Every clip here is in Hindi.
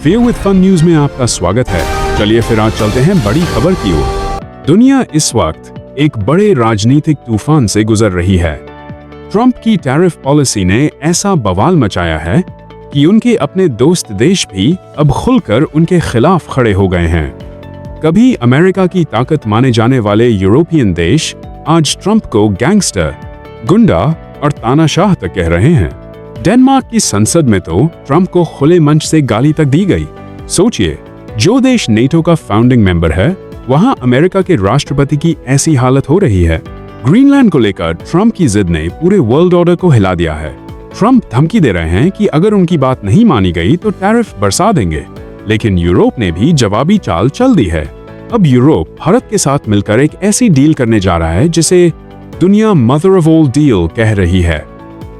फेयर विद फन न्यूज में आपका स्वागत है। चलिए फिर आज चलते हैं बड़ी खबर की ओर। दुनिया इस वक्त एक बड़े राजनीतिक तूफान से गुजर रही है। ट्रंप की टैरिफ पॉलिसी ने ऐसा बवाल मचाया है कि उनके अपने दोस्त देश भी अब खुलकर उनके खिलाफ खड़े हो गए हैं। कभी अमेरिका की ताकत माने जाने वाले यूरोपियन देश आज ट्रंप को गैंगस्टर, गुंडा और तानाशाह तक कह रहे हैं। डेनमार्क की संसद में तो ट्रंप को खुले मंच से गाली तक दी गई। सोचिए, जो देश नेटो का फाउंडिंग मेंबर है, वहां अमेरिका के राष्ट्रपति की ऐसी हालत हो रही है। ग्रीनलैंड को लेकर ट्रंप की जिद ने पूरे वर्ल्ड ऑर्डर को हिला दिया है। ट्रंप धमकी दे रहे हैं कि अगर उनकी बात नहीं मानी गई तो टैरिफ बरसा देंगे। लेकिन यूरोप ने भी जवाबी चाल चल दी है। अब यूरोप भारत के साथ मिलकर एक ऐसी डील करने जा रहा है जिसे दुनिया मदर ऑफ ऑल डील कह रही है।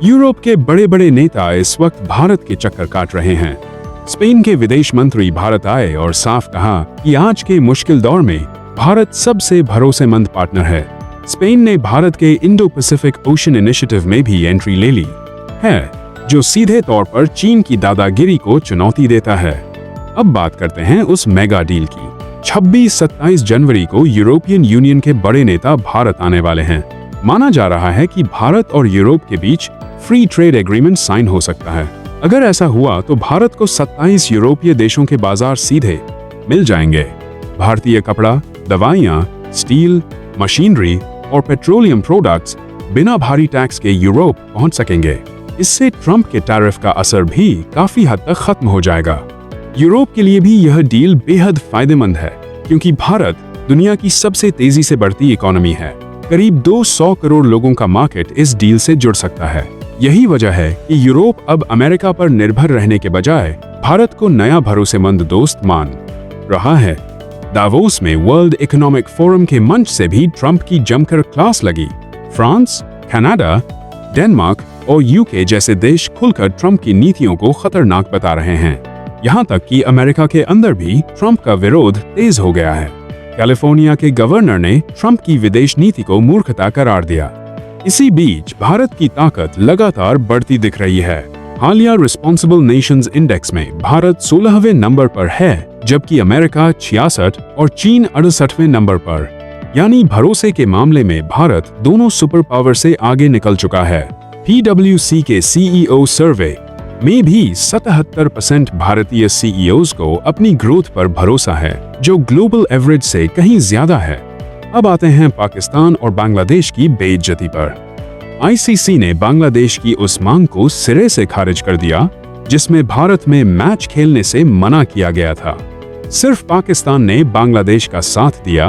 यूरोप के बड़े बड़े नेता इस वक्त भारत के चक्कर काट रहे हैं। स्पेन के विदेश मंत्री भारत आए और साफ कहा कि आज के मुश्किल दौर में भारत सबसे भरोसेमंद पार्टनर है। स्पेन ने भारत के इंडो पैसिफिक ओशन इनिशिएटिव में भी एंट्री ले ली है, जो सीधे तौर पर चीन की दादागिरी को चुनौती देता है। अब बात करते हैं उस मेगा डील की। 26-27 जनवरी को यूरोपियन यूनियन के बड़े नेता भारत आने वाले हैं। माना जा रहा है कि भारत और यूरोप के बीच फ्री ट्रेड एग्रीमेंट साइन हो सकता है। अगर ऐसा हुआ तो भारत को 27 यूरोपीय देशों के बाजार सीधे मिल जाएंगे। भारतीय कपड़ा, दवाइयां, स्टील, मशीनरी और पेट्रोलियम प्रोडक्ट्स बिना भारी टैक्स के यूरोप पहुंच सकेंगे। इससे ट्रंप के टैरिफ का असर भी काफी हद तक खत्म हो जाएगा। यूरोप के लिए भी यह डील बेहद फायदेमंद है, क्योंकि भारत दुनिया की सबसे तेजी से बढ़ती इकोनॉमी है। करीब 200 करोड़ लोगों का मार्केट इस डील से जुड़ सकता है। यही वजह है कि यूरोप अब अमेरिका पर निर्भर रहने के बजाय भारत को नया भरोसेमंद दोस्त मान रहा है। दावोस में वर्ल्ड इकोनॉमिक फोरम के मंच से भी ट्रंप की जमकर क्लास लगी। फ्रांस, कनाडा, डेनमार्क और यूके जैसे देश खुलकर ट्रंप की नीतियों को खतरनाक बता रहे हैं। यहाँ तक कि अमेरिका के अंदर भी ट्रंप का विरोध तेज हो गया है। कैलिफोर्निया के गवर्नर ने ट्रंप की विदेश नीति को मूर्खता करार दिया। इसी बीच भारत की ताकत लगातार बढ़ती दिख रही है। हालिया रिस्पॉन्सिबल नेशंस इंडेक्स में भारत 16वें नंबर पर है, जबकि अमेरिका 66 और चीन 68वें नंबर पर। यानी भरोसे के मामले में भारत दोनों सुपर पावर से आगे निकल चुका है। PwC के CEO सर्वे में भी 77% भारतीय CEOs को अपनी ग्रोथ पर भरोसा है, जो ग्लोबल एवरेज से कहीं ज्यादा है। अब आते हैं पाकिस्तान और बांग्लादेश की बेइज्जती पर। ICC ने बांग्लादेश की उस मांग को सिरे से खारिज कर दिया जिसमें भारत में मैच खेलने से मना किया गया था। सिर्फ पाकिस्तान ने बांग्लादेश का साथ दिया,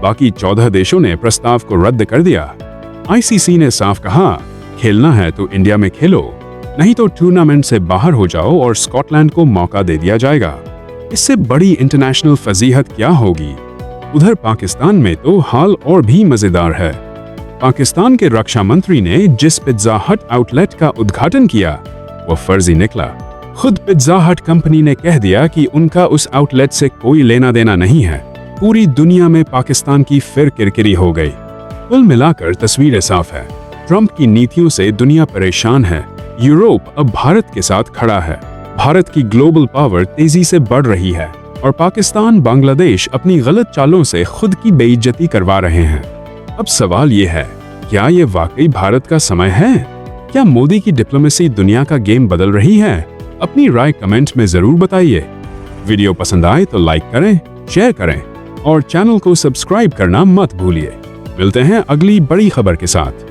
बाकी 14 देशों ने प्रस्ताव को रद्द कर दिया। ICC ने साफ कहा, खेलना है तो इंडिया में खेलो, नहीं तो टूर्नामेंट से बाहर हो जाओ और स्कॉटलैंड को मौका दे दिया जाएगा। इससे बड़ी इंटरनेशनल फजीहत क्या होगी। उधर पाकिस्तान में तो हाल और भी मजेदार है। पाकिस्तान के रक्षा मंत्री ने जिस पिज्जा हट आउटलेट का उद्घाटन किया, वो फर्जी निकला। खुद पिज्जा हट कंपनी ने कह दिया कि उनका उस आउटलेट से कोई लेना देना नहीं है। पूरी दुनिया में पाकिस्तान की फिर किरकिरी हो गई। कुल मिलाकर तस्वीरें साफ है। ट्रंप की नीतियों से दुनिया परेशान है। यूरोप अब भारत के साथ खड़ा है। भारत की ग्लोबल पावर तेजी से बढ़ रही है और पाकिस्तान, बांग्लादेश अपनी गलत चालों से खुद की बेइज्जती करवा रहे हैं। अब सवाल ये है, क्या ये वाकई भारत का समय है? क्या मोदी की डिप्लोमेसी दुनिया का गेम बदल रही है? अपनी राय कमेंट में जरूर बताइए। वीडियो पसंद आए तो लाइक करें, शेयर करें और चैनल को सब्सक्राइब करना मत भूलिए। मिलते हैं अगली बड़ी खबर के साथ।